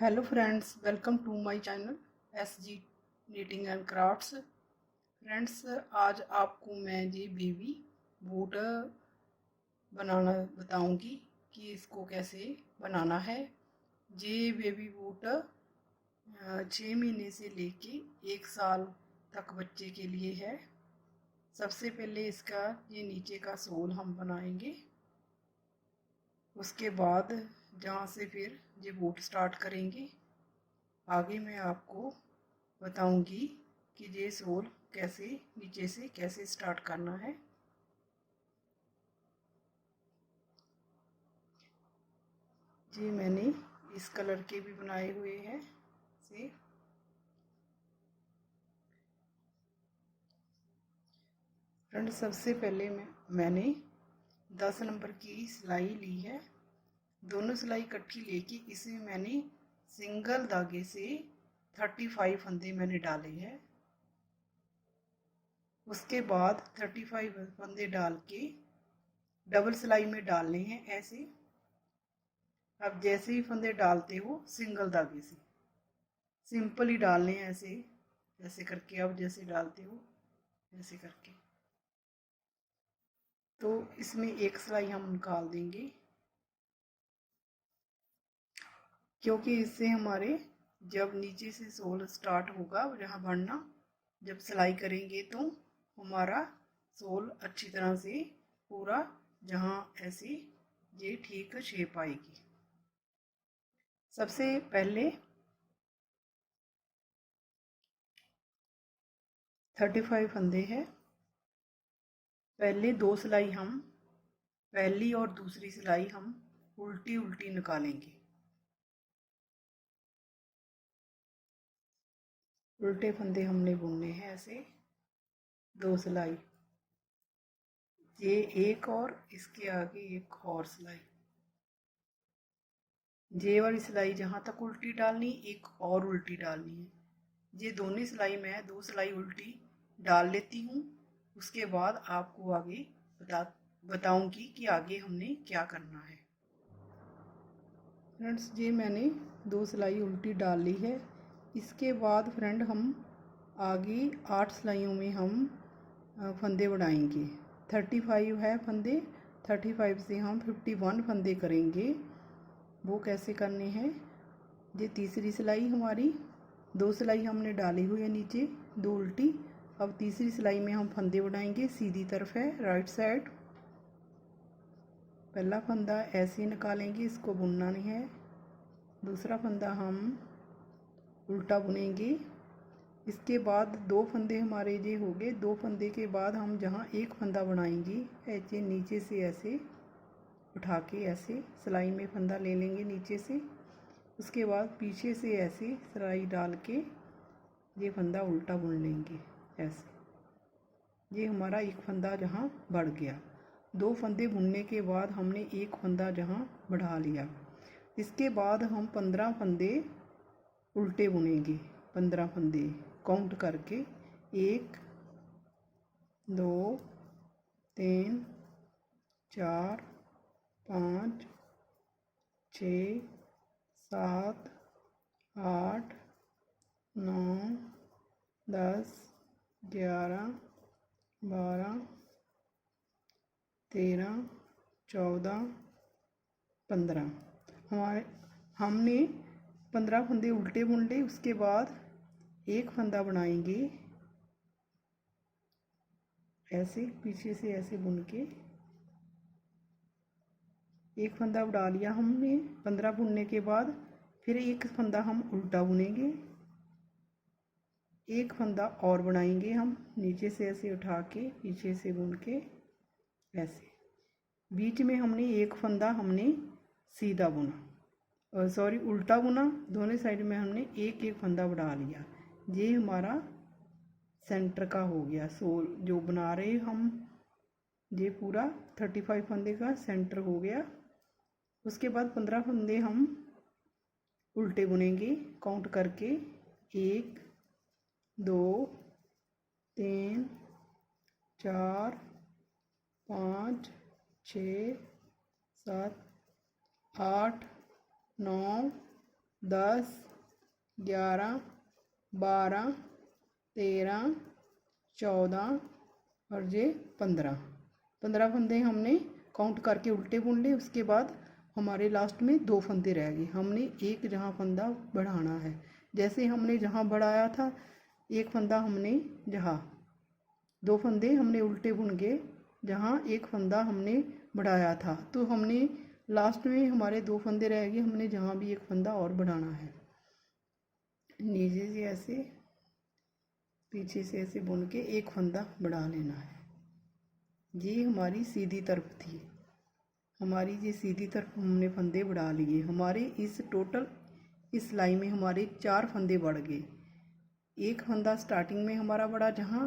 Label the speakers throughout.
Speaker 1: Hello friends, welcome to my channel SG knitting and crafts. Friends, आज आपको मैं ये बेबी बूट बनाना बताऊंगी कि इसको कैसे बनाना है। ये बेबी बूट 6 महीने से लेके 1 साल तक बच्चे के लिए है। सबसे पहले इसका ये नीचे का सोल हम बनाएंगे। उसके बाद जहाँ से फिर ये बूट स्टार्ट करेंगे। आगे मैं आपको बताऊंगी कि ये सोल कैसे नीचे से कैसे स्टार्ट करना है। जी मैंने इस कलर के भी बनाए हुए हैं से। फ्रेंड, सबसे पहले मैंने 10 नंबर की सिलाई ली है। दोनों सिलाई इकट्ठी लेके इसमें मैंने सिंगल धागे से 35 फंदे मैंने डाले हैं। उसके बाद 35 फंदे डाल के डबल सिलाई में डालने हैं ऐसे। अब जैसे ही फंदे डालते हो सिंगल धागे से सिंपल ही डालने हैं ऐसे ऐसे करके। अब जैसे डालते हो ऐसे करके तो इसमें एक सिलाई हम निकाल देंगे, क्योंकि इससे हमारे जब नीचे से सोल स्टार्ट होगा जहाँ बढ़ना, जब सिलाई करेंगे तो हमारा सोल अच्छी तरह से पूरा जहाँ ऐसे ये ठीक शेप आएगी। सबसे पहले 35 फंदे हैं। पहले 2 सिलाई हम पहली और दूसरी सिलाई हम उल्टी उल्टी निकालेंगे। उल्टे फंदे हमने बुनने हैं ऐसे 2 सिलाई, ये एक और इसके आगे एक और सिलाई। ये वाली सिलाई जहाँ तक उल्टी डालनी एक और उल्टी डालनी है। ये दोनों सिलाई मैं 2 सिलाई उल्टी डाल लेती हूँ। उसके बाद आपको आगे बताऊंगी कि आगे हमने क्या करना है। फ्रेंड्स, ये मैंने 2 सिलाई उल्टी डाल ली है। इसके बाद फ्रेंड हम आगे 8 सिलाइयों में हम फंदे बढ़ाएंगे। 35 है फंदे, 35 से हम 51 फंदे करेंगे। वो कैसे करने हैं? ये तीसरी सिलाई हमारी 2 सिलाई हमने डाली हुई है नीचे 2 उल्टी। अब तीसरी सिलाई में हम फंदे बढ़ाएंगे, सीधी तरफ है राइट साइड। पहला फंदा ऐसे निकालेंगे, इसको बुनना नहीं है। दूसरा फंदा हम उल्टा बुनेंगे। इसके बाद 2 फंदे हमारे ये हो गए। 2 फंदे के बाद हम जहाँ एक फंदा बनाएंगे ऐसे नीचे से ऐसे उठा के ऐसे सिलाई में फंदा ले लेंगे नीचे से। उसके बाद पीछे से ऐसे सिलाई डाल के ये फंदा उल्टा बुन लेंगे ऐसे। ये हमारा एक फंदा जहाँ बढ़ गया। 2 फंदे बुनने के बाद हमने एक फंदा जहाँ बढ़ा लिया। इसके बाद हम 15 फंदे उल्टे बुनेंगे। 15 फंदे काउंट करके 1 2 3 4 5 6 7 8 9 10 11 12 13 14 15 हमने 15 फंदे उल्टे बुन ले। उसके बाद एक फंदा बनाएंगे ऐसे पीछे से ऐसे बुन के। एक फंदा उड़ा लिया हमने 15 बुनने के बाद। फिर एक फंदा हम उल्टा बुनेंगे, एक फंदा और बनाएंगे हम नीचे से ऐसे उठा के पीछे से बुन के ऐसे। बीच में हमने एक फंदा हमने सीधा बुना और सॉरी उल्टा बुना। दोनों साइड में हमने एक एक फंदा बढ़ा लिया। ये हमारा सेंटर का हो गया सोल जो बना रहे हम। ये पूरा 35 फंदे का सेंटर हो गया। उसके बाद 15 फंदे हम उल्टे बुनेंगे काउंट करके 1 2 3 4 5 6 7 8 9 10, 11, 12, 13, 14 और ये 15 फंदे हमने काउंट करके उल्टे बुन लिए। उसके बाद हमारे लास्ट में 2 फंदे रह गए। हमने एक जहाँ फंदा बढ़ाना है, जैसे हमने जहाँ बढ़ाया था एक फंदा हमने जहाँ 2 फंदे हमने उल्टे बुन के जहाँ एक फंदा हमने बढ़ाया था, तो हमने लास्ट में हमारे 2 फंदे रह गए। हमने जहाँ भी एक फंदा और बढ़ाना है, नीचे से ऐसे पीछे से ऐसे बुन के एक फंदा बढ़ा लेना है। ये हमारी सीधी तरफ थी। हमारी ये सीधी तरफ हमने फंदे बढ़ा लिए। हमारे इस टोटल इस सिलाई में हमारे 4 फंदे बढ़ गए। एक फंदा स्टार्टिंग में हमारा बढ़ा जहाँ,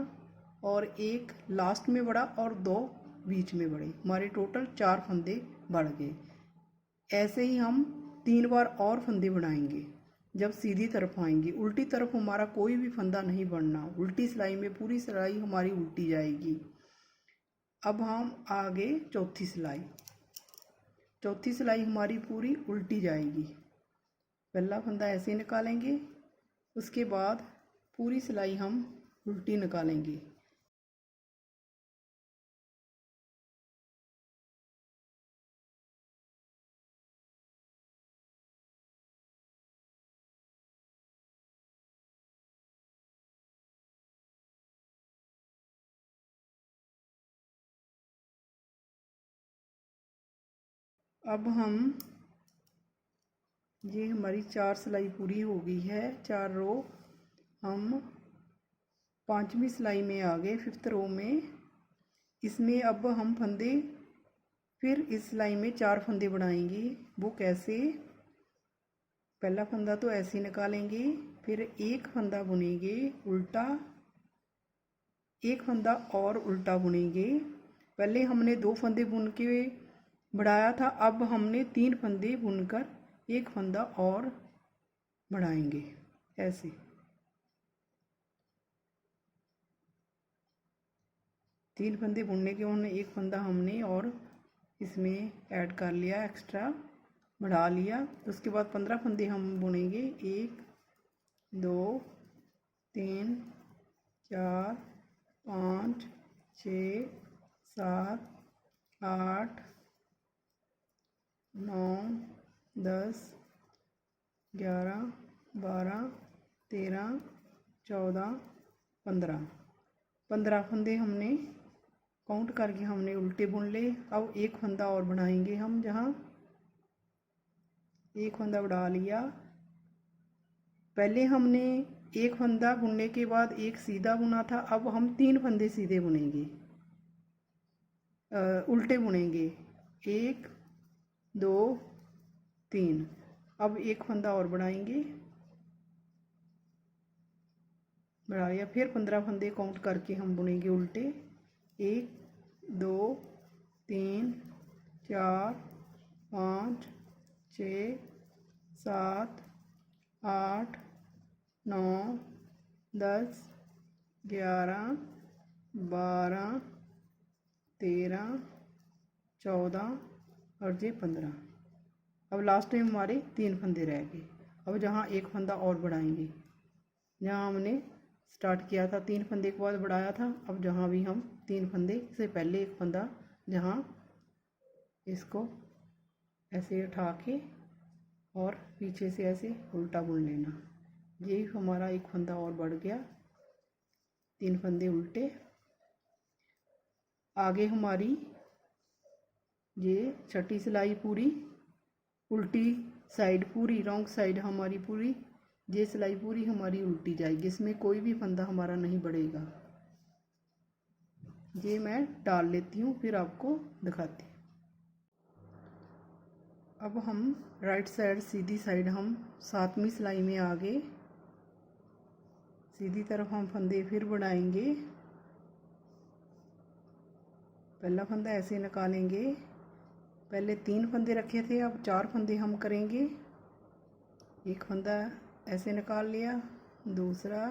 Speaker 1: और एक लास्ट में बढ़ा और 2 बीच में बढ़े। हमारे टोटल 4 फंदे बढ़ गए। ऐसे ही हम 3 बार और फंदे बढ़ाएंगे जब सीधी तरफ आएंगे। उल्टी तरफ हमारा कोई भी फंदा नहीं बढ़ना। उल्टी सिलाई में पूरी सिलाई हमारी उल्टी जाएगी। अब हम आगे चौथी सिलाई। चौथी सिलाई हमारी पूरी उल्टी जाएगी। पहला फंदा ऐसे निकालेंगे, उसके बाद पूरी सिलाई हम उल्टी निकालेंगे। अब हम ये हमारी 4 सिलाई पूरी हो गई है, 4 रो। हम 5वीं सिलाई में आ गए, 5th रो में। इसमें अब हम फंदे फिर इस सिलाई में 4 फंदे बढ़ाएंगे। वो कैसे? पहला फंदा तो ऐसे निकालेंगे, फिर एक फंदा बुनेंगे उल्टा, एक फंदा और उल्टा बुनेंगे। पहले हमने 2 फंदे बुन के बढ़ाया था, अब हमने 3 फंदे बुनकर एक फंदा और बढ़ाएंगे। ऐसे 3 फंदे बुनने के बाद एक फंदा हमने और इसमें ऐड कर लिया, एक्स्ट्रा बढ़ा लिया। उसके बाद 15 फंदे हम बुनेंगे। 1, 2, 3, 4, 5, 6, 7, 8, 9, 10, 11, 12, 13, 14, 15 फंदे हमने काउंट करके हमने उल्टे बुन ले। अब एक फंदा और बढ़ाएंगे हम, जहाँ एक फंदा बढ़ा लिया। पहले हमने एक फंदा बुनने के बाद एक सीधा बुना था, अब हम 3 फंदे सीधे बुनेंगे, उल्टे बुनेंगे। 1, 2, 3। अब एक फंदा और बढ़ाएंगे, बढ़ा लिया। फिर 15 फंदे काउंट करके हम बुनेंगे उल्टे। 1, 2, 3, 4, 5, 6, 7, 8, 9, 10, 11, 12, 13, 14 और ये 15। अब लास्ट में हमारे 3 फंदे रह गए। अब जहाँ एक फंदा और बढ़ाएंगे, जहाँ हमने स्टार्ट किया था 3 फंदे के बाद बढ़ाया था, अब जहाँ भी हम 3 फंदे से पहले एक फंदा, जहाँ इसको ऐसे उठा के और पीछे से ऐसे उल्टा बुन लेना। ये हमारा एक फंदा और बढ़ गया, 3 फंदे उल्टे। आगे हमारी ये छठी सिलाई पूरी उल्टी साइड, पूरी रॉन्ग साइड हमारी पूरी, ये सिलाई पूरी हमारी उल्टी जाएगी। इसमें कोई भी फंदा हमारा नहीं बढ़ेगा। ये मैं डाल लेती हूँ, फिर आपको दिखाती हूँ। अब हम राइट साइड सीधी साइड हम 7वीं सिलाई में आ गए। सीधी तरफ हम फंदे फिर बढ़ाएंगे। पहला फंदा ऐसे निकालेंगे। पहले 3 फंदे रखे थे, अब 4 फंदे हम करेंगे। एक फंदा ऐसे निकाल लिया, दूसरा,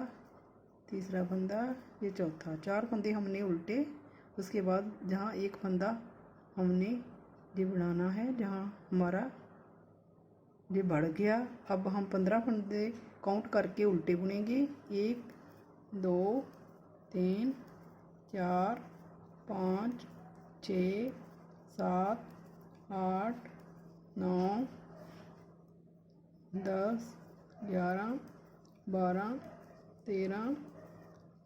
Speaker 1: तीसरा फंदा, ये चौथा। 4 फंदे हमने उल्टे। उसके बाद जहाँ एक फंदा हमने ये बढ़ाना है, जहाँ हमारा ये बढ़ गया। अब हम 15 फंदे काउंट करके उल्टे बुनेंगे। 1 2 3 4 5 6 7 8 9 10 11 12 13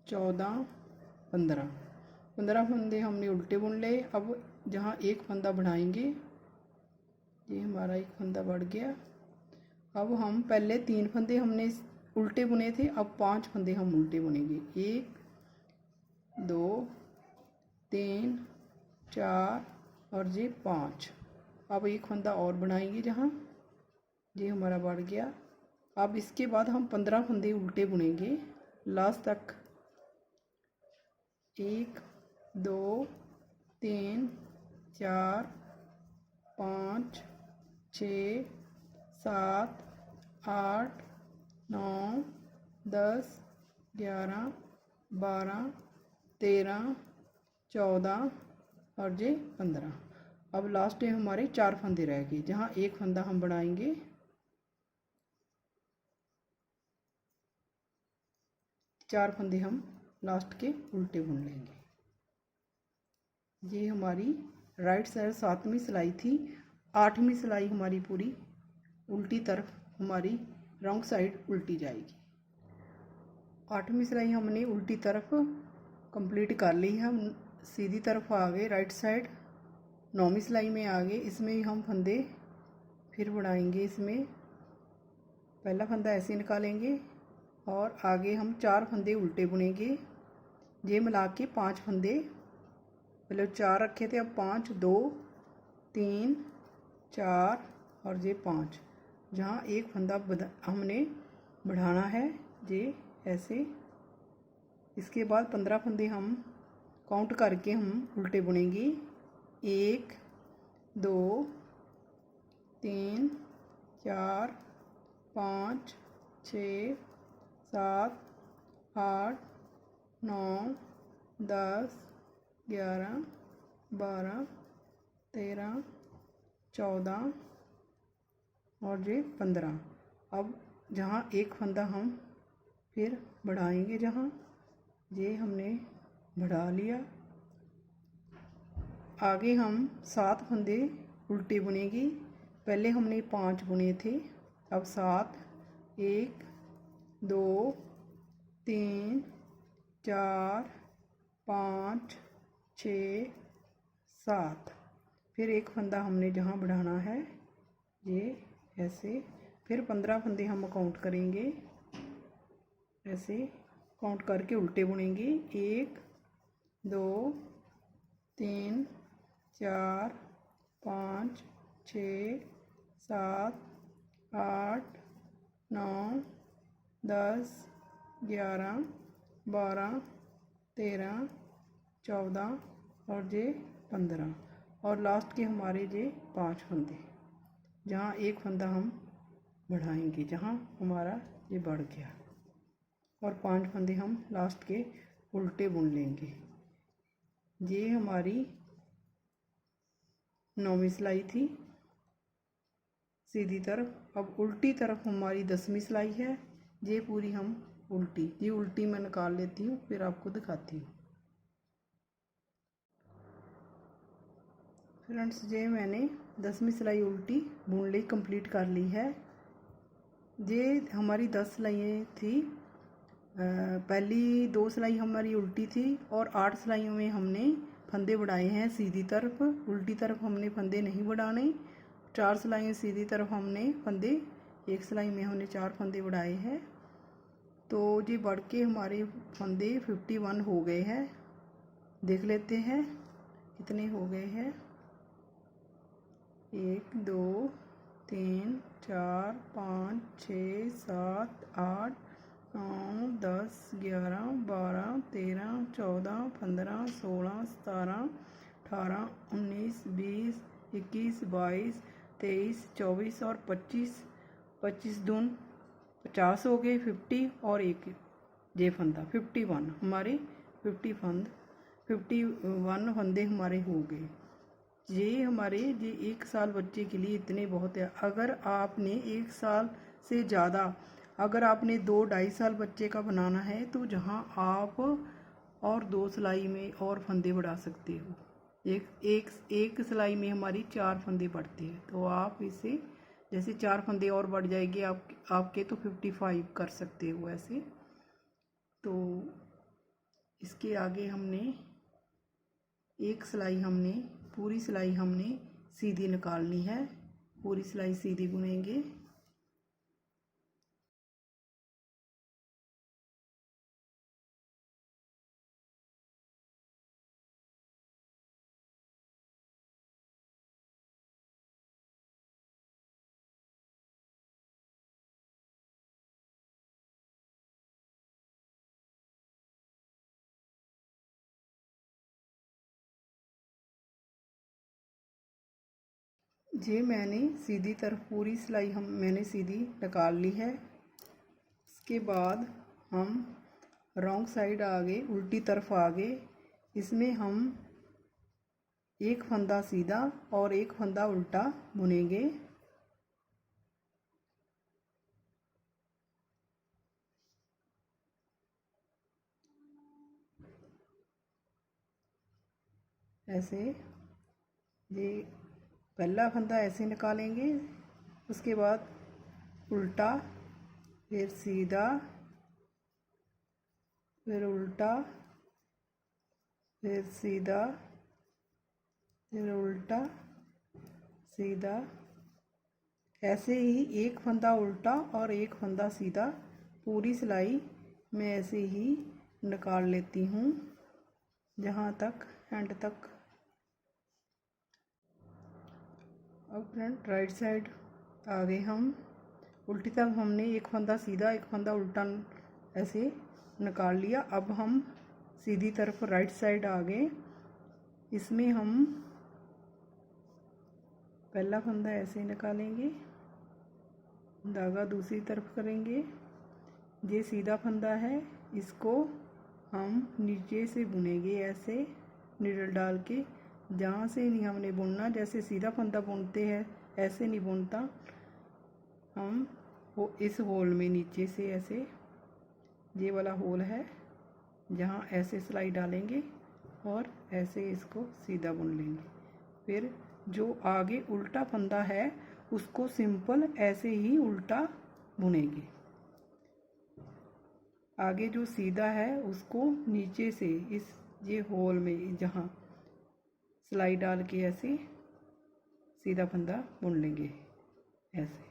Speaker 1: 14 15 फंदे हमने उल्टे बुन लिए। अब जहाँ एक फंदा बढ़ाएंगे, ये हमारा एक फंदा बढ़ गया। अब हम पहले 3 फंदे हमने उल्टे बुने थे, अब 5 फंदे हम उल्टे बुनेंगे। 1 2 3 4 और ये 5। अब एक फंदा और बनाएंगे जहाँ, ये हमारा बढ़ गया। अब इसके बाद हम 15 फंदे उल्टे बुनेंगे लास्ट तक। 1 2 3 4 5 6 7 8 9 10 11 12 13 14 और ये 15। अब लास्ट में हमारे 4 फंदे रह गए, जहाँ एक फंदा हम बढ़ाएंगे। चार फंदे हम लास्ट के उल्टे बुन लेंगे। ये हमारी राइट साइड 7वीं सिलाई थी। 8वीं सिलाई हमारी पूरी उल्टी तरफ, हमारी रॉन्ग साइड उल्टी जाएगी। 8वीं सिलाई हमने उल्टी तरफ कंप्लीट कर ली है। हम सीधी तरफ आ गए, राइट साइड 9वीं सिलाई में आ गए। इसमें हम फंदे फिर बढ़ाएंगे। इसमें पहला फंदा ऐसे निकालेंगे और आगे हम 4 फंदे उल्टे बुनेंगे। ये मिला के 5 फंदे, पहले 4 रखे थे, अब 5 2 3 4 और ये 5। जहाँ एक फंदा हमने बढ़ाना है, ये ऐसे। इसके बाद 15 फंदे हम काउंट करके हम उल्टे बुनेंगे। 1 2 3 4 5 6 7 8 9 10 11 12 13 14 और ये 15। अब जहाँ एक फंदा हम फिर बढ़ाएंगे, जहाँ ये हमने बढ़ा लिया। आगे हम 7 फंदे उल्टे बुनेंगे। पहले हमने 5 बुने थे, अब 7। 1 2 3 4 5 6 7। फिर एक फंदा हमने जहाँ बढ़ाना है, ये ऐसे। फिर 15 फंदे हम काउंट करेंगे, ऐसे काउंट करके उल्टे बुनेंगे। 1 2 3 4 5 6 7 8 9 10 11 12 13 14 और ये 15। और लास्ट के हमारे ये 5 फंदे, जहाँ एक फंदा हम बढ़ाएंगे, जहाँ हमारा ये बढ़ गया। और 5 फंदे हम लास्ट के उल्टे बुन लेंगे। ये हमारी 9वीं सिलाई थी सीधी तरफ। अब उल्टी तरफ हमारी 10वीं सिलाई है। ये पूरी हम उल्टी, ये उल्टी मैं निकाल लेती हूँ, फिर आपको दिखाती हूँ। फ्रेंड्स, ये मैंने 10वीं सिलाई उल्टी बुन ली, कंप्लीट कर ली है। ये हमारी 10 सिलाइयाँ थी। पहली 2 सिलाई हमारी उल्टी थी और 8 सिलाइयों में हमने फंदे बढ़ाए हैं सीधी तरफ। उल्टी तरफ हमने फंदे नहीं बढ़ाने। 4 सिलाइयाँ सीधी तरफ हमने फंदे, एक सिलाई में हमने 4 फंदे बढ़ाए हैं। तो ये बढ़ के हमारे फंदे 51 हो गए हैं। देख लेते हैं कितने हो गए हैं। 1 2 3 4 5 6 7 8 9 10 11 12 13 14 15 16 17 18 19 20 21 22 23 24 और 25। 25 दून 50 हो गए, 50 और एक ये फंदा 51। हमारे 51 फंदे हमारे हो गए। ये हमारे ये 1 साल बच्चे के लिए इतने बहुत है। अगर आपने 1 साल से ज़्यादा, अगर आपने 2-2.5 साल बच्चे का बनाना है तो जहाँ आप और 2 सिलाई में और फंदे बढ़ा सकते हो। एक सिलाई में हमारी 4 फंदे बढ़ते हैं, तो आप इसे जैसे 4 फंदे और बढ़ जाएंगे आपके तो 55 कर सकते हो ऐसे। तो इसके आगे हमने एक सिलाई हमने पूरी सिलाई हमने सीधी निकालनी है, पूरी सिलाई सीधी बुनेंगे। ये मैंने सीधी तरफ पूरी सिलाई मैंने सीधी निकाल ली है। इसके बाद हम रॉन्ग साइड आगे, उल्टी तरफ आगे, इसमें हम एक फंदा सीधा और एक फंदा उल्टा बुनेंगे। ऐसे ये पहला फंदा ऐसे निकालेंगे, उसके बाद उल्टा, फिर सीधा, फिर उल्टा, फिर सीधा, फिर उल्टा, सीधा। ऐसे ही एक फंदा उल्टा और एक फंदा सीधा पूरी सिलाई मैं ऐसे ही निकाल लेती हूँ जहाँ तक एंड तक। अब फ्रेंड राइट साइड आ गए हम। उल्टी तरफ हमने एक फंदा सीधा एक फंदा उल्टा ऐसे निकाल लिया। अब हम सीधी तरफ राइट साइड आ गए। इसमें हम पहला फंदा ऐसे निकालेंगे, धागा दूसरी तरफ करेंगे। ये सीधा फंदा है, इसको हम नीचे से बुनेंगे ऐसे नीडल डाल के। जहाँ से नहीं हमने बुनना, जैसे सीधा फंदा बुनते हैं ऐसे नहीं बुनता, हम वो इस होल में नीचे से ऐसे, ये वाला होल है जहाँ ऐसे सिलाई डालेंगे और ऐसे इसको सीधा बुन लेंगे। फिर जो आगे उल्टा फंदा है उसको सिंपल ऐसे ही उल्टा बुनेंगे। आगे जो सीधा है उसको नीचे से इस ये होल में जहाँ सिलाई डाल के ऐसे सीधा फंदा बुन लेंगे ऐसे।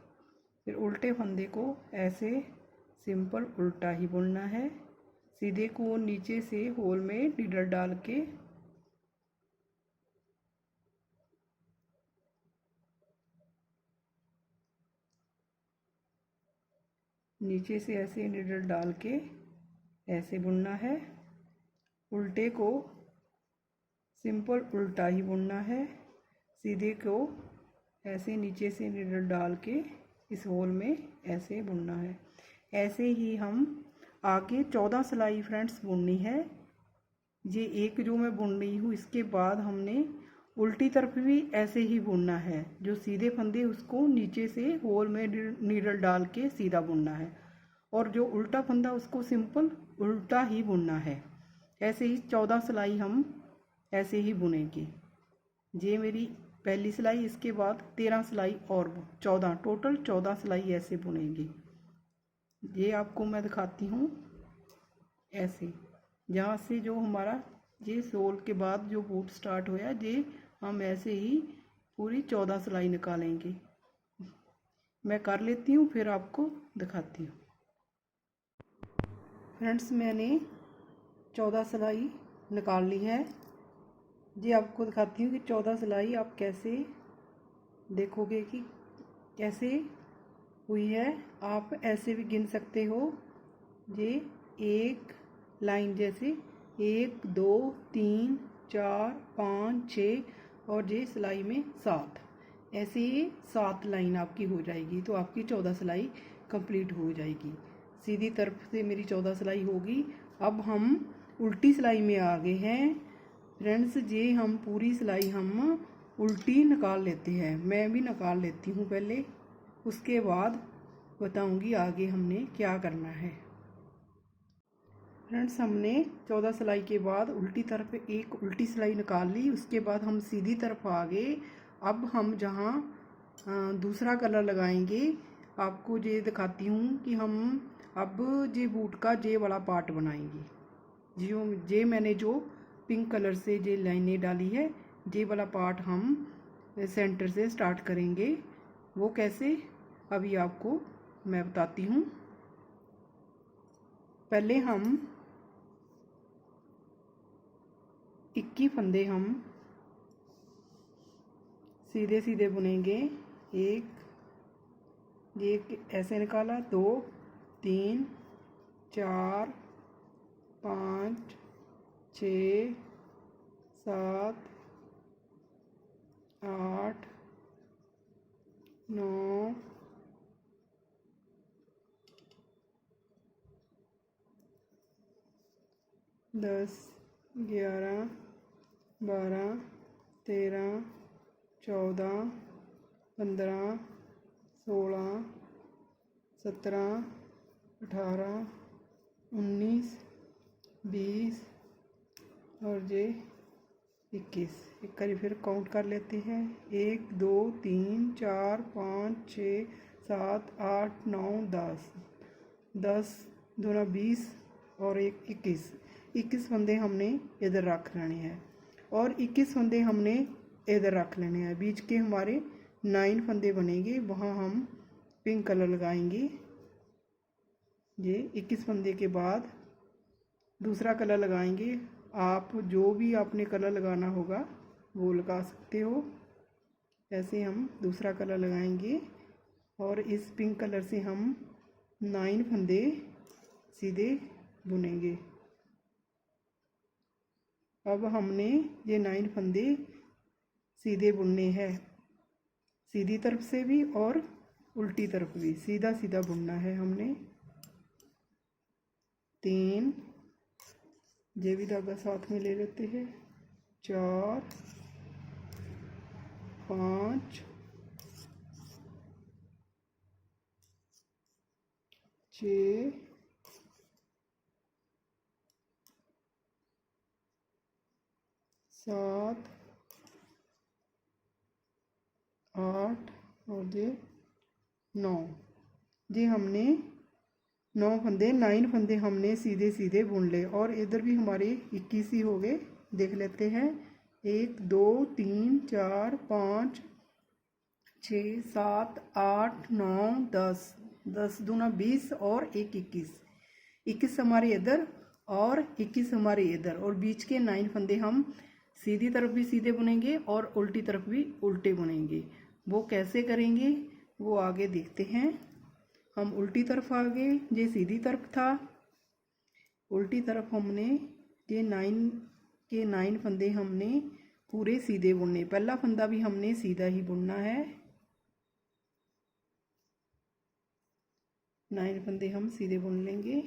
Speaker 1: फिर उल्टे फंदे को ऐसे सिंपल उल्टा ही बुनना है। सीधे को नीचे से होल में नीडल डाल के नीचे से ऐसे नीडल डाल के ऐसे बुनना है। उल्टे को सिंपल उल्टा ही बुनना है। सीधे को ऐसे नीचे से नीडल डाल के इस होल में ऐसे बुनना है। ऐसे ही हम आगे 14 सिलाई फ्रेंड्स बुननी है। ये एक जो मैं बुन रही हूँ, इसके बाद हमने उल्टी तरफ भी ऐसे ही बुनना है। जो सीधे फंदे उसको नीचे से होल में नीडल डाल के सीधा बुनना है, और जो उल्टा फंदा उसको सिंपल उल्टा ही बुनना है। ऐसे ही 14 सिलाई हम ऐसे ही बुनेंगे। ये मेरी पहली सिलाई, इसके बाद 13 सिलाई और 14, टोटल 14 सिलाई ऐसे बुनेंगे। ये आपको मैं दिखाती हूँ ऐसे, जहाँ से जो हमारा ये सोल के बाद जो बूट स्टार्ट होया, ये हम ऐसे ही पूरी 14 सिलाई निकालेंगे। मैं कर लेती हूँ फिर आपको दिखाती हूँ। फ्रेंड्स मैंने 14 सिलाई निकाल ली है। जी आपको दिखाती हूँ कि 14 सिलाई आप कैसे देखोगे कि कैसे हुई है। आप ऐसे भी गिन सकते हो। ये एक लाइन जैसे 1 2 3 4 5 6 और ये सिलाई में 7, ऐसे ही 7 लाइन आपकी हो जाएगी। तो आपकी 14 सिलाई कंप्लीट हो जाएगी। सीधी तरफ से मेरी 14 सिलाई होगी। अब हम उल्टी सिलाई में आ गए हैं फ्रेंड्स। ये हम पूरी सिलाई हम उल्टी निकाल लेते हैं। मैं भी निकाल लेती हूँ पहले, उसके बाद बताऊँगी आगे हमने क्या करना है। फ्रेंड्स, हमने 14 सिलाई के बाद उल्टी तरफ एक उल्टी सिलाई निकाल ली, उसके बाद हम सीधी तरफ आ गए। अब हम जहाँ दूसरा कलर लगाएंगे, आपको ये दिखाती हूँ कि हम अब ये बूट का जे वाला पार्ट बनाएंगे। जो जे मैंने जो पिंक कलर से जे लाइनें डाली है, जे वाला पार्ट हम सेंटर से स्टार्ट करेंगे। वो कैसे, अभी आपको मैं बताती हूँ। पहले हम 21 फंदे हम सीधे सीधे बुनेंगे। एक ऐसे निकाला, 2 3 4 5 6 7 8 9 10 11 12 13 14 15 16 17 18 19 20 और ये 21। एक बार फिर काउंट कर लेते हैं। 1 2 3 4 5 6 7 8 9 10 10 दूना 20 और 1 21। 21 फंदे हमने इधर रख लेने हैं और 21 फंदे हमने इधर रख लेने हैं। बीच के हमारे 9 फंदे बनेंगे, वहाँ हम पिंक कलर लगाएंगे। ये 21 फंदे के बाद दूसरा कलर लगाएंगे। आप जो भी आपने कलर लगाना होगा वो लगा सकते हो। ऐसे हम दूसरा कलर लगाएंगे और इस पिंक कलर से हम 9 फंदे सीधे बुनेंगे। अब हमने ये 9 फंदे सीधे बुनने हैं, सीधी तरफ से भी और उल्टी तरफ भी सीधा सीधा बुनना है हमने। 3 ये भी धागा साथ में ले लेते हैं। 4 5 6 7 8 और ये 9। ये हमने 9 फंदे 9 फंदे हमने सीधे सीधे बुन ले और इधर भी हमारे 21 ही हो गए। देख लेते हैं। 1 2 3 4 5 6 7 8 9 10 10 दूना 20 और 1 21। 21 हमारे इधर और 21 हमारे इधर, और बीच के 9 फंदे हम सीधी तरफ भी सीधे बुनेंगे और उल्टी तरफ भी उल्टे बुनेंगे। वो कैसे करेंगे वो आगे देखते हैं। हम उल्टी तरफ आ गए, ये सीधी तरफ था। उल्टी तरफ हमने ये 9 फंदे हमने पूरे सीधे बुनने। पहला फंदा भी हमने सीधा ही बुनना है। 9 फंदे हम सीधे बुन लेंगे।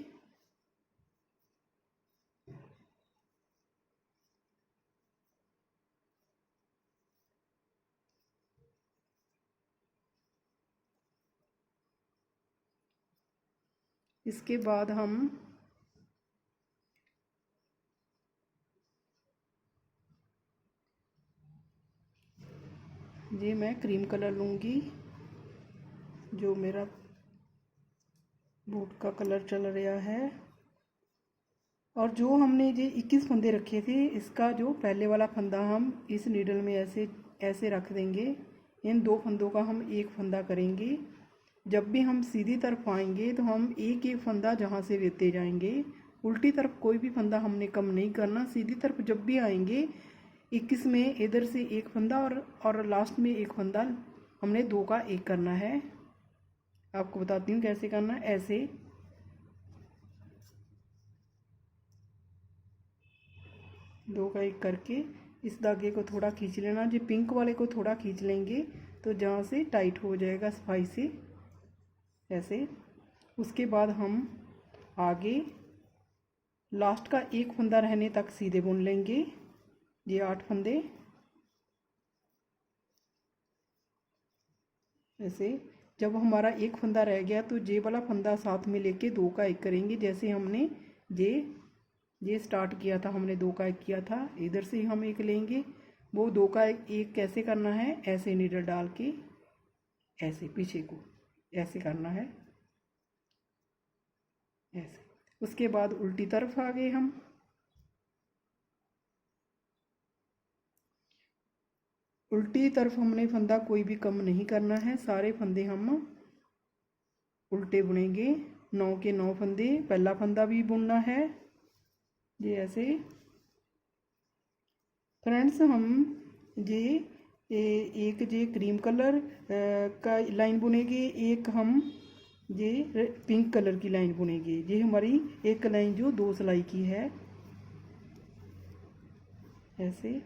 Speaker 1: इसके बाद हम ये मैं क्रीम कलर लूँगी, जो मेरा बूट का कलर चल रहा है। और जो हमने ये 21 फंदे रखे थे, इसका जो पहले वाला फंदा हम इस नीडल में ऐसे ऐसे रख देंगे। इन 2 फंदों का हम एक फंदा करेंगे। जब भी हम सीधी तरफ आएंगे तो हम एक एक फंदा जहाँ से लेते जाएंगे। उल्टी तरफ कोई भी फंदा हमने कम नहीं करना। सीधी तरफ जब भी आएंगे 21 में इधर से एक फंदा और लास्ट में एक फंदा हमने 2 का एक करना है। आपको बताती हूँ कैसे करना है। ऐसे 2 का एक करके इस धागे को थोड़ा खींच लेना। जो पिंक वाले को थोड़ा खींच लेंगे तो जहाँ से टाइट हो जाएगा सफाई से, ऐसे। उसके बाद हम आगे लास्ट का एक फंदा रहने तक सीधे बुन लेंगे। ये 8 फंदे ऐसे। जब हमारा एक फंदा रह गया तो जे वाला फंदा साथ में लेके दो का एक करेंगे। जैसे हमने जे स्टार्ट किया था, हमने दो का एक किया था, इधर से हम एक लेंगे। वो दो का एक कैसे करना है, ऐसे नीडल डाल के ऐसे पीछे को ऐसे करना है, ऐसे। उसके बाद उल्टी तरफ आ गए हम। उल्टी तरफ हमने फंदा कोई भी कम नहीं करना है, सारे फंदे हम उल्टे बुनेंगे। 9 के 9 फंदे, पहला फंदा भी बुनना है ये ऐसे। फ्रेंड्स हम ये एक जे क्रीम कलर का लाइन बुनेंगे, एक हम ये पिंक कलर की लाइन बुनेंगे। ये हमारी एक लाइन जो 2 सिलाई की है, ऐसे।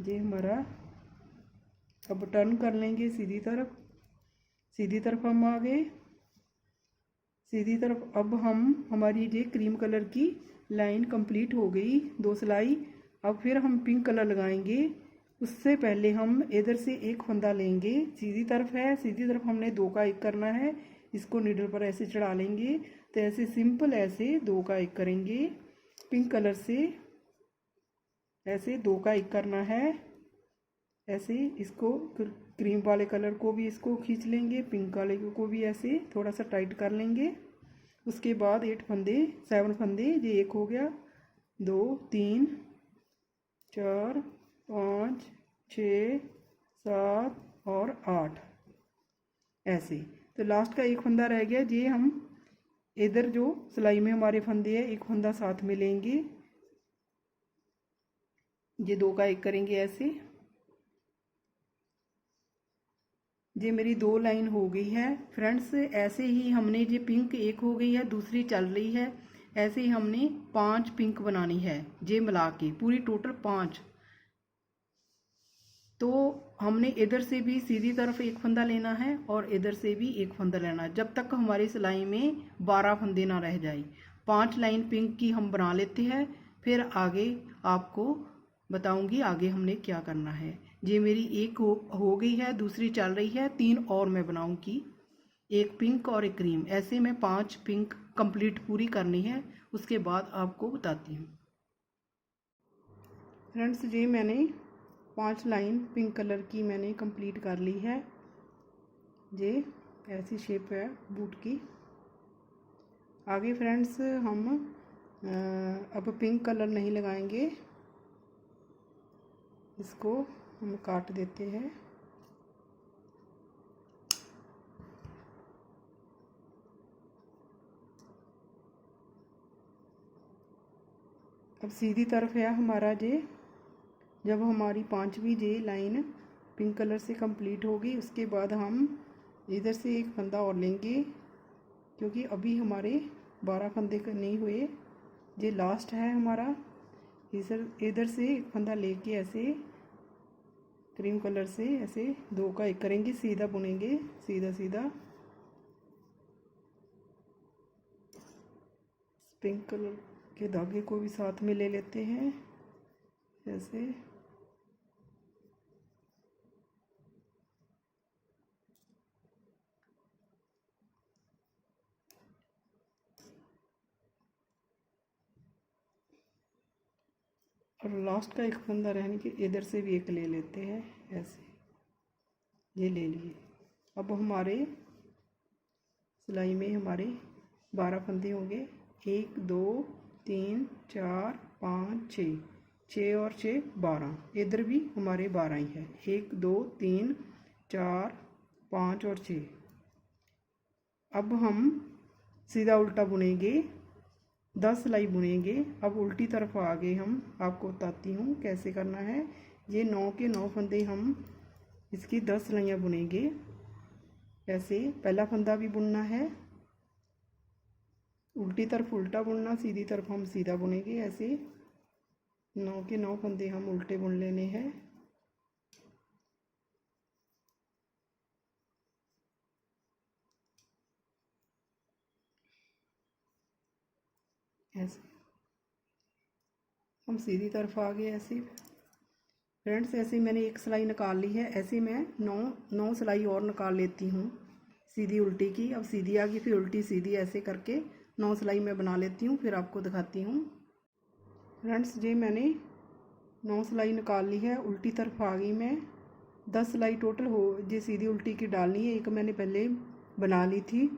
Speaker 1: ये हमारा अब टर्न कर लेंगे सीधी तरफ। सीधी तरफ हम आ गए, सीधी तरफ। अब हम हमारी ये क्रीम कलर की लाइन कंप्लीट हो गई, 2 सिलाई। अब फिर हम पिंक कलर लगाएंगे। उससे पहले हम इधर से एक फंदा लेंगे, सीधी तरफ है, सीधी तरफ हमने 2 का एक करना है। इसको नीडल पर ऐसे चढ़ा लेंगे, तो ऐसे सिंपल ऐसे 2 का एक करेंगे। पिंक कलर से ऐसे 2 का एक करना है, ऐसे। इसको क्रीम वाले कलर को भी इसको खींच लेंगे, पिंक वाले को भी ऐसे थोड़ा सा टाइट कर लेंगे। उसके बाद 8 फंदे 7 फंदे, ये एक हो गया, 2 3 4 5 6 7 और 8 ऐसे। तो लास्ट का एक फंदा रह गया, ये हम इधर जो सिलाई में हमारे फंदे हैं एक फंदा साथ में लेंगे, ये 2 का एक करेंगे ऐसे। ये मेरी 2 लाइन हो गई है फ्रेंड्स। ऐसे ही हमने ये पिंक एक हो गई है, दूसरी चल रही है। ऐसे ही हमने 5 पिंक बनानी है, ये मिला के पूरी टोटल 5। तो हमने इधर से भी सीधी तरफ एक फंदा लेना है और इधर से भी एक फंदा लेना है, जब तक हमारी सिलाई में 12 फंदे ना रह जाए। 5 लाइन पिंक की हम बना लेते हैं, फिर आगे आपको बताऊंगी आगे हमने क्या करना है। ये मेरी एक हो गई है, दूसरी चल रही है, 3 और मैं बनाऊंगी, एक पिंक और एक क्रीम। ऐसे में 5 पिंक कंप्लीट पूरी करनी है, उसके बाद आपको बताती हूँ। फ्रेंड्स ये मैंने 5 लाइन पिंक कलर की मैंने कंप्लीट कर ली है। ये ऐसी शेप है बूट की। आगे फ्रेंड्स हम अब पिंक कलर नहीं लगाएंगे, इसको हम काट देते हैं। अब सीधी तरफ है हमारा ये। जब हमारी 5वीं जे लाइन पिंक कलर से कंप्लीट होगी, उसके बाद हम इधर से एक फंदा और लेंगे, क्योंकि अभी हमारे 12 फंदे नहीं हुए। ये लास्ट है हमारा। इधर से एक फंदा लेके ऐसे क्रीम कलर से ऐसे 2 का एक करेंगे, सीधा बुनेंगे, सीधा सीधा। पिंक कलर के धागे को भी साथ में ले लेते हैं ऐसे। और लास्ट का एक फंदा रहने के इधर से भी एक ले लेते हैं ऐसे, ये ले लिए। अब हमारे सिलाई में हमारे 12 फंदे होंगे, 1 2 3 4 5 6, 6 और 6 12। इधर भी हमारे 12 ही है, 1 2 3 4 5 और 6। अब हम सीधा उल्टा बुनेंगे, 10 सिलाई बुनेंगे। अब उल्टी तरफ आ गए हम, आपको बताती हूँ कैसे करना है। ये 9 के 9 फंदे हम इसकी 10 सिलाइयाँ बुनेंगे ऐसे। पहला फंदा भी बुनना है, उल्टी तरफ उल्टा बुनना, सीधी तरफ हम सीधा बुनेंगे ऐसे। 9 के 9 फंदे हम उल्टे बुन लेने हैं ऐसे। हम सीधी तरफ आ गए ऐसे। फ्रेंड्स ऐसे मैंने एक सिलाई निकाल ली है। ऐसे मैं नौ सिलाई और निकाल लेती हूँ सीधी उल्टी की। अब सीधी आ गई, फिर उल्टी सीधी, ऐसे करके 9 सिलाई मैं बना लेती हूँ, फिर आपको दिखाती हूँ। फ्रेंड्स ये मैंने 9 सिलाई निकाल ली है, उल्टी तरफ आ गई मैं। 10 सिलाई टोटल हो ये सीधी उल्टी की डालनी है, एक मैंने पहले बना ली थी।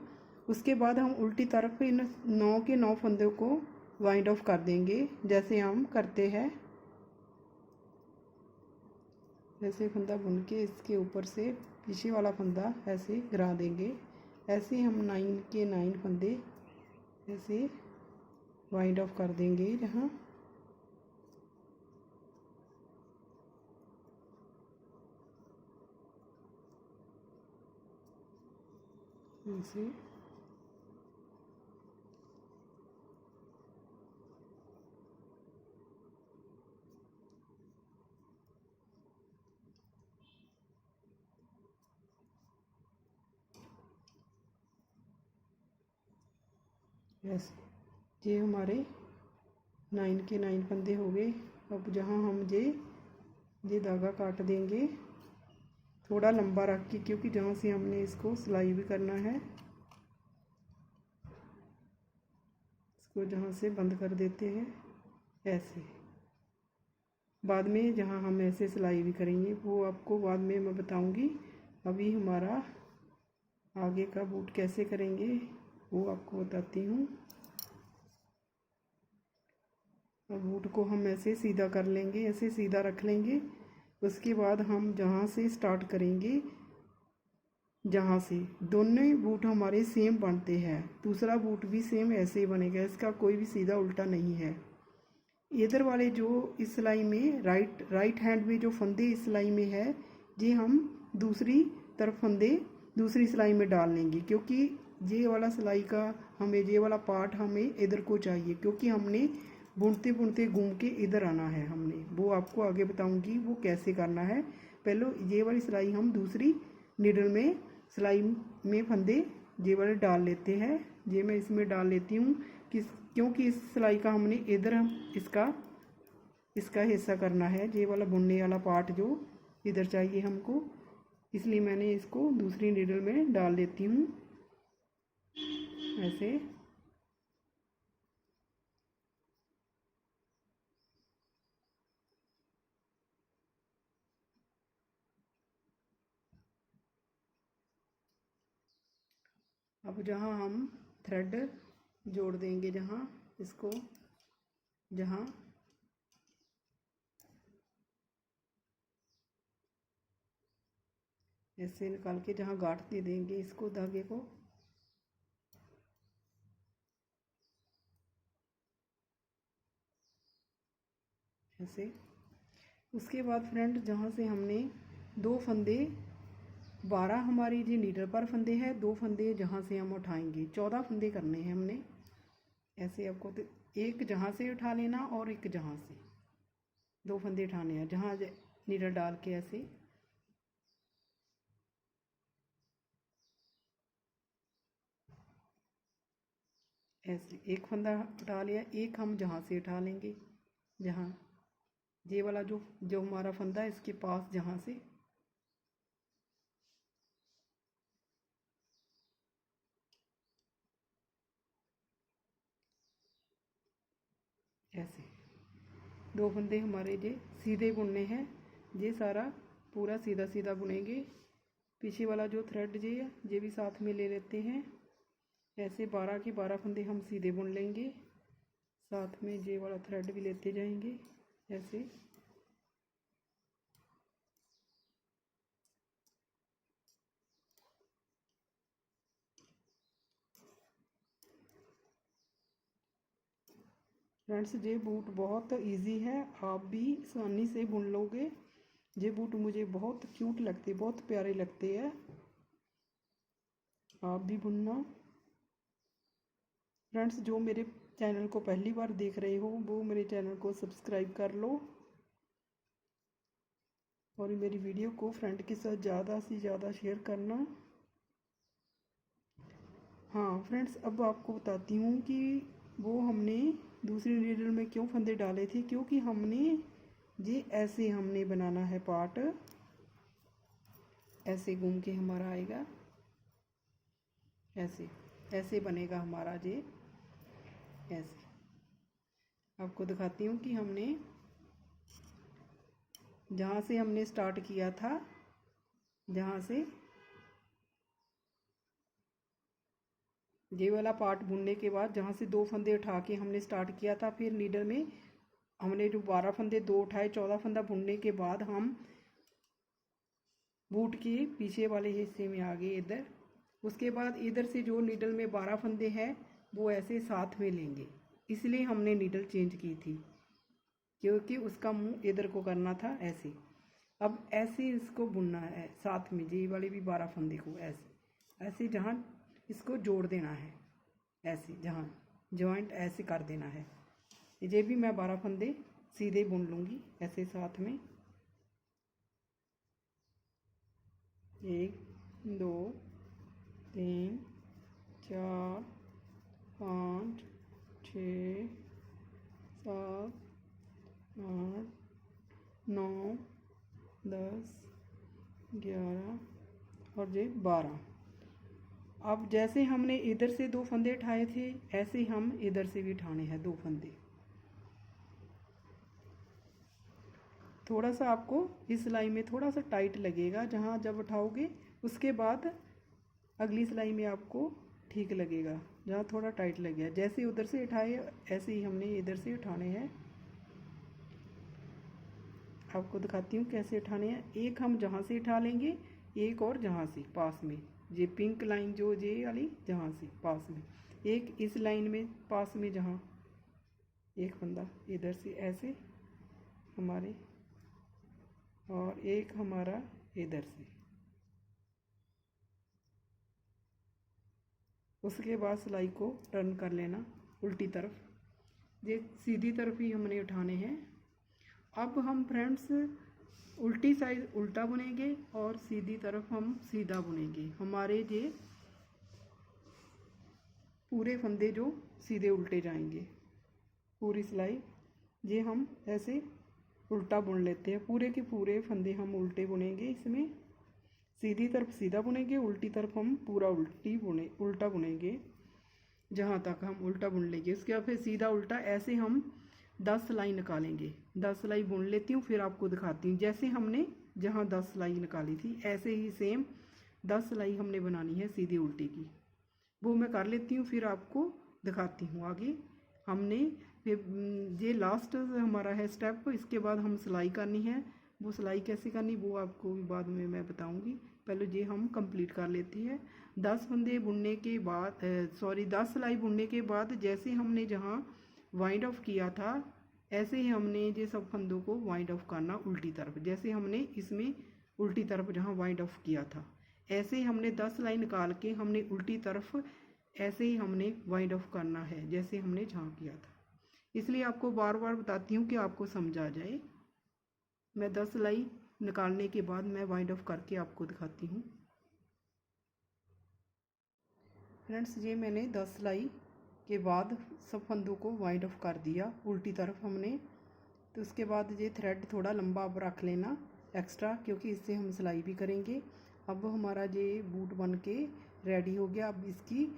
Speaker 1: उसके बाद हम उल्टी तरफ इन 9 के 9 फंदों को वाइंड ऑफ कर देंगे, जैसे हम करते हैं। ऐसे फंदा बुन के इसके ऊपर से पीछे वाला फंदा ऐसे गिरा देंगे। ऐसे हम 9 के 9 फंदे ऐसे वाइंड ऑफ कर देंगे। जहाँ ऐसे ऐसे ये हमारे 9 के 9 फंदे हो गए। अब जहाँ हम ये धागा काट देंगे थोड़ा लंबा रख के, क्योंकि जहाँ से हमने इसको सिलाई भी करना है। इसको जहाँ से बंद कर देते हैं ऐसे। बाद में जहाँ हम ऐसे सिलाई भी करेंगे वो आपको बाद में मैं बताऊंगी। अभी हमारा आगे का बूट कैसे करेंगे वो आपको बताती हूँ। अब बूट को हम ऐसे सीधा कर लेंगे, ऐसे सीधा रख लेंगे। उसके बाद हम जहाँ से स्टार्ट करेंगे, जहाँ से दोनों बूट हमारे सेम बनते हैं, दूसरा बूट भी सेम ऐसे ही बनेगा, इसका कोई भी सीधा उल्टा नहीं है। इधर वाले जो इस सिलाई में राइट हैंड में जो फंदे इस सिलाई में है, ये हम दूसरी तरफ फंदे दूसरी सिलाई में डाल लेंगे, क्योंकि ये वाला सिलाई का हमें ये वाला पार्ट हमें इधर को चाहिए, क्योंकि हमने बुनते बुनते घूम के इधर आना है। हमने वो आपको आगे बताऊंगी वो कैसे करना है। पहले ये वाली सिलाई हम दूसरी नीडल में सिलाई में फंदे ये वाले डाल लेते हैं। ये मैं इसमें डाल लेती हूँ क्योंकि इस सिलाई का हमने इधर हम इसका हिस्सा करना है। ये वाला बुनने वाला पार्ट जो इधर चाहिए हमको, इसलिए मैंने इसको दूसरी नीडल में डाल देती हूँ ऐसे। अब जहाँ हम थ्रेड जोड़ देंगे, जहाँ इसको जहाँ ऐसे निकाल के जहाँ गांठ दे देंगे इसको धागे को, ऐसे। उसके बाद फ्रेंड जहाँ से हमने 2 फंदे 12 हमारी जी नीडल पर फंदे हैं, 2 फंदे जहाँ से हम उठाएंगे, 14 फंदे करने हैं हमने। ऐसे आपको तो एक जहाँ से उठा लेना और एक जहाँ से 2 फंदे उठाने हैं, जहाँ नीडल डाल के ऐसे ऐसे एक फंदा उठा लिया, एक हम जहाँ से उठा लेंगे, जहाँ ये वाला जो जो हमारा फंदा है इसके पास जहाँ से ऐसे 2 फंदे हमारे ये सीधे बुनने हैं। ये सारा पूरा सीधा सीधा बुनेंगे। पीछे वाला जो थ्रेड ये भी साथ में ले लेते हैं। ऐसे 12 के 12 फंदे हम सीधे बुन लेंगे, साथ में ये वाला थ्रेड भी लेते जाएंगे ऐसे। फ्रेंड्स ये बूट बहुत इजी है, आप भी आसानी से बुन लोगे। ये बूट मुझे बहुत क्यूट लगते, बहुत प्यारे लगते हैं, आप भी बुनना। फ्रेंड्स जो मेरे चैनल को पहली बार देख रहे हो वो मेरे चैनल को सब्सक्राइब कर लो और मेरी वीडियो को फ्रेंड के साथ ज़्यादा से ज़्यादा शेयर करना। हाँ फ्रेंड्स अब आपको बताती हूँ कि वो हमने दूसरी नीडल में क्यों फंदे डाले थे, क्योंकि हमने जी ऐसे हमने बनाना है पार्ट, ऐसे घूम के हमारा आएगा, ऐसे ऐसे बनेगा हमारा ये, ऐसे। आपको दिखाती हूँ कि हमने जहाँ से हमने स्टार्ट किया था, जहाँ से ये वाला पार्ट बुनने के बाद जहाँ से 2 फंदे उठा के हमने स्टार्ट किया था, फिर नीडल में हमने जो 12 फंदे 2 उठाए, 14 फंदा बुनने के बाद हम बूट के पीछे वाले हिस्से में आ गए इधर। उसके बाद इधर से जो नीडल में 12 फंदे हैं वो ऐसे साथ में लेंगे, इसलिए हमने नीडल चेंज की थी, क्योंकि उसका मुंह इधर को करना था ऐसे। अब ऐसे इसको बुनना है साथ में, ये वाले भी 12 फंदे को ऐसे ऐसे जहाँ इसको जोड़ देना है, ऐसे जहाँ जॉइंट ऐसे कर देना है। ये भी मैं 12 फंदे सीधे बुन लूँगी ऐसे साथ में, 1 2 3 4 5 6 7 8 9 10 11 और ये 12। अब जैसे हमने इधर से 2 फंदे उठाए थे, ऐसे हम इधर से भी उठाने हैं 2 फंदे। थोड़ा सा आपको इस सिलाई में थोड़ा सा टाइट लगेगा, जहाँ जब उठाओगे उसके बाद अगली सिलाई में आपको ठीक लगेगा, जहाँ थोड़ा टाइट लग गया। जैसे उधर से उठाए ऐसे ही हमने इधर से उठाने हैं। आपको दिखाती हूँ कैसे उठाने हैं। एक हम जहाँ से उठा लेंगे, एक और जहाँ से पास में, ये पिंक लाइन जो ये वाली जहाँ से पास में, एक इस लाइन में पास में जहाँ एक फंदा इधर से ऐसे हमारे, और एक हमारा इधर से। उसके बाद सिलाई को टर्न कर लेना उल्टी तरफ, ये सीधी तरफ ही हमने उठाने हैं। अब हम फ्रेंड्स उल्टी साइड उल्टा बुनेंगे और सीधी तरफ हम सीधा बुनेंगे। हमारे ये पूरे फंदे जो सीधे उल्टे जाएंगे, पूरी सिलाई ये हम ऐसे उल्टा बुन लेते हैं। पूरे के पूरे फंदे हम उल्टे बुनेंगे, इसमें सीधी तरफ सीधा बुनेंगे, उल्टी तरफ हम पूरा उल्टा बुनेंगे, जहाँ तक हम उल्टा बुन लेंगे। उसके बाद फिर सीधा उल्टा ऐसे हम 10 सिलाई निकालेंगे। 10 सिलाई बुन लेती हूँ, फिर आपको दिखाती हूँ। जैसे हमने जहाँ 10 सिलाई निकाली थी, ऐसे ही सेम 10 सिलाई हमने बनानी है सीधी उल्टी की। वो मैं कर लेती हूँ, फिर आपको दिखाती हूँ आगे। हमने फिर ये लास्ट हमारा है स्टेप, इसके बाद हम सिलाई करनी है। वो सिलाई कैसे करनी वो आपको भी बाद में मैं बताऊँगी, पहले ये हम कंप्लीट कर लेती है। 10 फंदे बुनने के बाद 10 सिलाई बुनने के बाद जैसे हमने जहाँ वाइंड ऑफ किया था, ऐसे ही हमने ये सब फंदों को वाइंड ऑफ करना उल्टी तरफ, जैसे हमने इसमें उल्टी तरफ जहाँ वाइंड ऑफ किया था, ऐसे ही हमने 10 सिलाई निकाल के हमने उल्टी तरफ ऐसे ही हमने वाइंड ऑफ करना है, जैसे हमने जहाँ किया था। इसलिए आपको बार बार बताती हूँ कि आपको समझ आ जाए। मैं 10 सिलाई निकालने के बाद मैं वाइंड ऑफ करके आपको दिखाती हूँ। फ्रेंड्स ये मैंने 10 सिलाई के बाद सब फंदों को वाइंड ऑफ कर दिया उल्टी तरफ हमने। तो उसके बाद ये थ्रेड थोड़ा लंबा अब रख लेना एक्स्ट्रा, क्योंकि इससे हम सिलाई भी करेंगे। अब हमारा ये बूट बन के रेडी हो गया। अब इसकी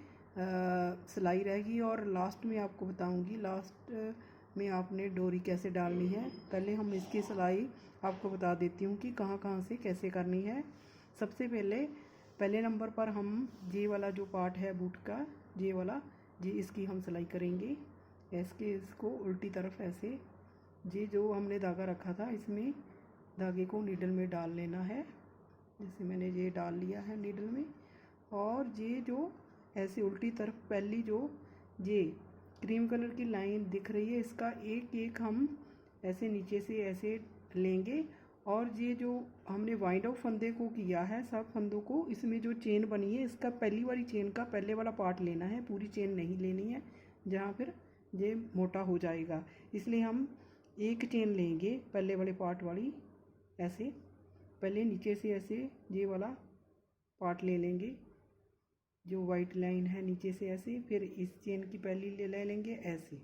Speaker 1: सिलाई रहेगी और लास्ट में आपको बताऊंगी लास्ट में आपने डोरी कैसे डालनी है। पहले हम इसकी सिलाई आपको बता देती हूँ कि कहाँ कहाँ से कैसे करनी है। सबसे पहले नंबर पर हम ये वाला जो पार्ट है बूट का, ये वाला जी इसकी हम सिलाई करेंगे। इसको उल्टी तरफ ऐसे, ये जो हमने धागा रखा था इसमें धागे को नीडल में डाल लेना है। जैसे मैंने ये डाल लिया है नीडल में, और ये जो ऐसे उल्टी तरफ पहली जो ये क्रीम कलर की लाइन दिख रही है, इसका एक एक हम ऐसे नीचे से ऐसे लेंगे। और ये जो हमने वाइंड ऑफ फंदे को किया है, सब फंदों को, इसमें जो चेन बनी है इसका पहली वाली चेन का पहले वाला पार्ट लेना है, पूरी चेन नहीं लेनी है, जहाँ फिर ये मोटा हो जाएगा। इसलिए हम एक चेन लेंगे पहले वाले पार्ट वाली, ऐसे पहले नीचे से ऐसे ये वाला पार्ट ले लेंगे, जो वाइट लाइन है नीचे से ऐसे, फिर इस चेन की पहली ले लेंगे ऐसे।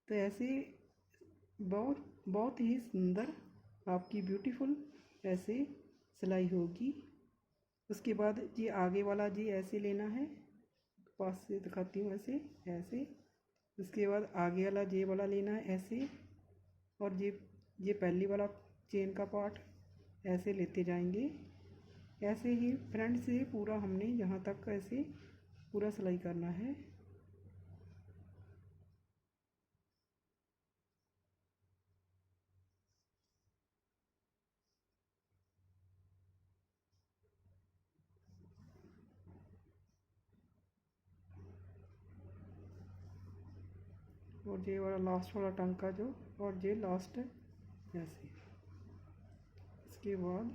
Speaker 1: तो ऐसे बहुत बहुत ही सुंदर आपकी ब्यूटीफुल ऐसे सिलाई होगी। उसके बाद ये आगे वाला जी ऐसे लेना है, पास से दिखाती हूँ, ऐसे ऐसे। उसके बाद आगे वाला जे वाला लेना है ऐसे, और ये पहली वाला चेन का पार्ट ऐसे लेते जाएंगे। ऐसे ही फ्रंट से पूरा हमने यहाँ तक ऐसे पूरा सिलाई करना है। और ये वाला लास्ट वाला टांका जो, और ये लास्ट ऐसे। इसके बाद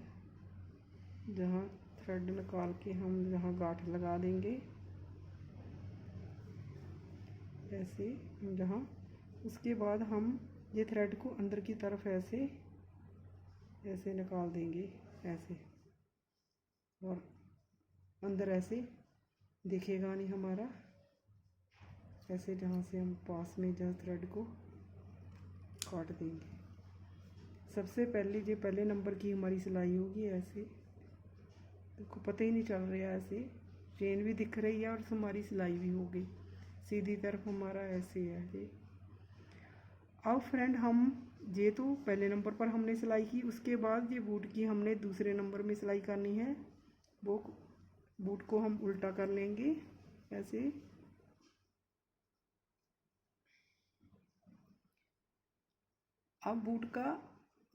Speaker 1: जहाँ थ्रेड निकाल के हम जहाँ गांठ लगा देंगे ऐसे हम जहाँ, उसके बाद हम ये थ्रेड को अंदर की तरफ ऐसे ऐसे निकाल देंगे ऐसे, और अंदर ऐसे दिखेगा नहीं हमारा, ऐसे जहाँ से हम पास में जहाँ थ्रेड को काट देंगे। सबसे पहले जो पहले नंबर की हमारी सिलाई होगी ऐसे, देखो पता ही नहीं चल रहा है, ऐसे चेन भी दिख रही है और हमारी सिलाई भी हो गई सीधी तरफ हमारा ऐसे है ये। अब फ्रेंड हम ये तो पहले नंबर पर हमने सिलाई की, उसके बाद ये बूट की हमने दूसरे नंबर में सिलाई करनी है। वो बूट को हम उल्टा कर लेंगे ऐसे। अब बूट का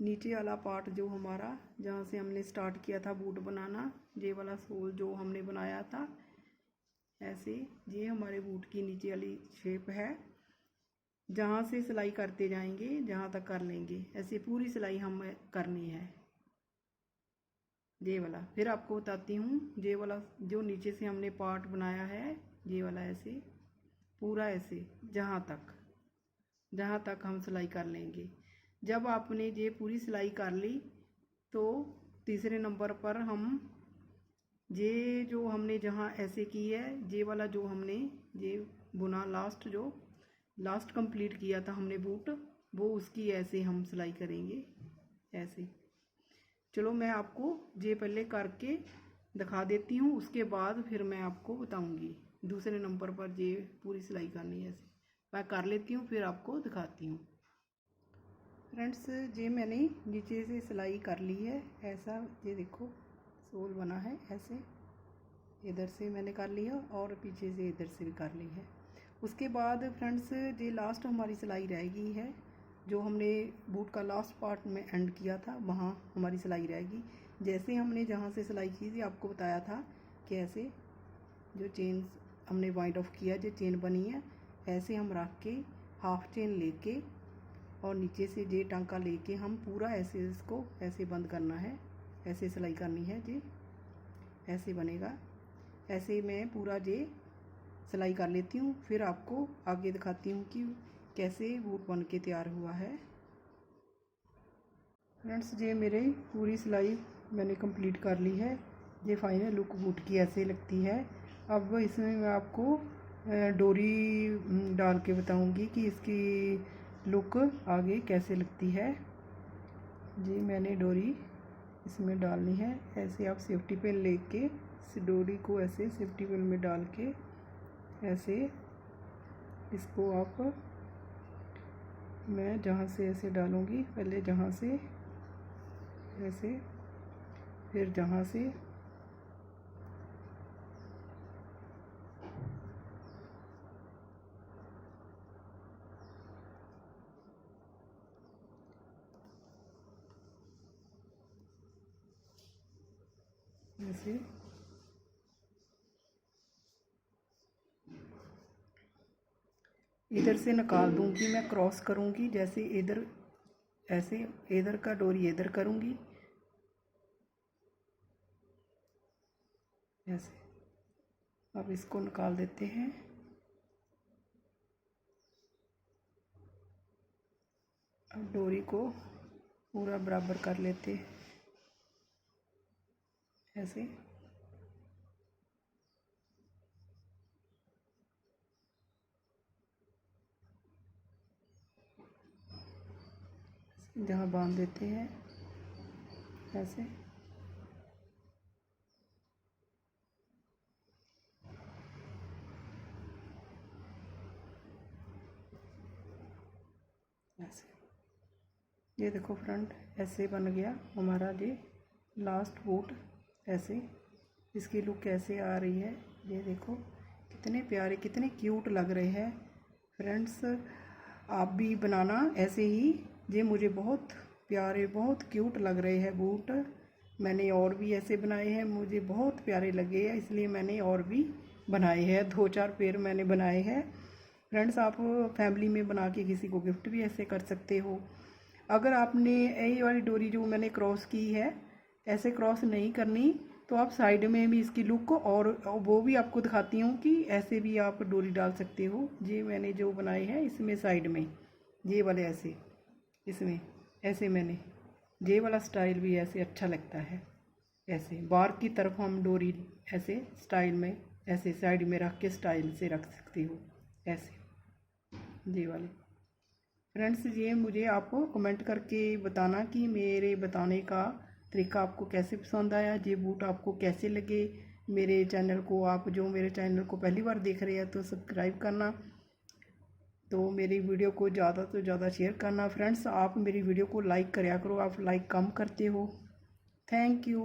Speaker 1: नीचे वाला पार्ट जो हमारा, जहाँ से हमने स्टार्ट किया था बूट बनाना, ये वाला सोल जो हमने बनाया था ऐसे, ये हमारे बूट की नीचे वाली शेप है। जहाँ से सिलाई करते जाएंगे जहाँ तक कर लेंगे, ऐसे पूरी सिलाई हमें करनी है ये वाला। फिर आपको बताती हूँ ये वाला जो नीचे से हमने पार्ट बनाया है, ये वाला ऐसे पूरा ऐसे जहाँ तक हम सिलाई कर लेंगे। जब आपने ये पूरी सिलाई कर ली तो तीसरे नंबर पर हम ये जो हमने जहाँ ऐसे की है, ये वाला जो हमने ये बुना लास्ट कंप्लीट किया था हमने बूट, वो उसकी ऐसे हम सिलाई करेंगे ऐसे। चलो मैं आपको ये पहले करके दिखा देती हूँ, उसके बाद फिर मैं आपको बताऊँगी दूसरे नंबर पर ये पूरी सिलाई करनी है ऐसे। मैं कर लेती हूँ फिर आपको दिखाती हूँ। फ्रेंड्स ये मैंने नीचे से सिलाई कर ली है ऐसा, ये देखो सोल बना है ऐसे, इधर से मैंने कर लिया और पीछे से इधर से भी कर ली है। उसके बाद फ्रेंड्स ये लास्ट हमारी सिलाई रह गई है, जो हमने बूट का लास्ट पार्ट में एंड किया था वहाँ हमारी सिलाई रहेगी। जैसे हमने जहाँ से सिलाई की थी आपको बताया था कि ऐसे जो चेन हमने वाइंड ऑफ किया, जो चेन बनी है ऐसे हम रख के हाफ चेन लेके और नीचे से ये टांका लेके हम पूरा ऐसे इसको ऐसे बंद करना है, ऐसे सिलाई करनी है जी, ऐसे बनेगा। ऐसे मैं पूरा ये सिलाई कर लेती हूँ, फिर आपको आगे दिखाती हूँ कि कैसे बूट बन के तैयार हुआ है। फ्रेंड्स ये मेरे पूरी सिलाई मैंने कंप्लीट कर ली है, ये फाइनल लुक बूट की ऐसे लगती है। अब इसमें मैं आपको डोरी डाल के बताऊंगी कि इसकी लुक आगे कैसे लगती है। जी मैंने डोरी इसमें डालनी है ऐसे, आप सेफ्टी पिन लेके इस डोरी को ऐसे सेफ्टी पिन में डाल के ऐसे इसको आप, मैं जहाँ से ऐसे डालूँगी, पहले जहाँ से ऐसे फिर जहाँ से ऐसे इधर से निकाल दूँगी, मैं क्रॉस करूँगी जैसे इधर ऐसे, इधर का डोरी इधर करूँगी ऐसे। अब इसको निकाल देते हैं, अब डोरी को पूरा बराबर कर लेते हैं ऐसे। जहाँ बांध देते हैं ऐसे। ऐसे ये देखो फ्रेंड, ऐसे बन गया हमारा ये लास्ट बूट। ऐसे इसकी लुक कैसे आ रही है ये देखो, कितने प्यारे कितने क्यूट लग रहे हैं फ्रेंड्स। आप भी बनाना ऐसे ही, ये मुझे बहुत प्यारे बहुत क्यूट लग रहे हैं बूट। मैंने और भी ऐसे बनाए हैं, मुझे बहुत प्यारे लगे हैं, इसलिए मैंने और भी बनाए हैं, 2-4 पेयर मैंने बनाए हैं। फ्रेंड्स आप फैमिली में बना के किसी को गिफ्ट भी ऐसे कर सकते हो। अगर आपने यही वाली डोरी जो मैंने क्रॉस की है ऐसे क्रॉस नहीं करनी, तो आप साइड में भी इसकी लुक को और वो भी आपको दिखाती हूँ कि ऐसे भी आप डोरी डाल सकते हो। ये मैंने जो बनाए हैं इसमें साइड में ये वाले ऐसे, इसमें ऐसे मैंने ये वाला स्टाइल भी ऐसे अच्छा लगता है। ऐसे बार की तरफ हम डोरी ऐसे स्टाइल में ऐसे साइड में रख के स्टाइल से रख सकती हो ऐसे ये वाले। फ्रेंड्स ये मुझे आपको कमेंट करके बताना कि मेरे बताने का तरीका आपको कैसे पसंद आया, ये बूट आपको कैसे लगे। मेरे चैनल को आप जो मेरे चैनल को पहली बार देख रहे हैं तो सब्सक्राइब करना, तो मेरी वीडियो को ज़्यादा से ज़्यादा शेयर करना। फ्रेंड्स आप मेरी वीडियो को लाइक करा करो, आप लाइक कम करते हो। Thank you.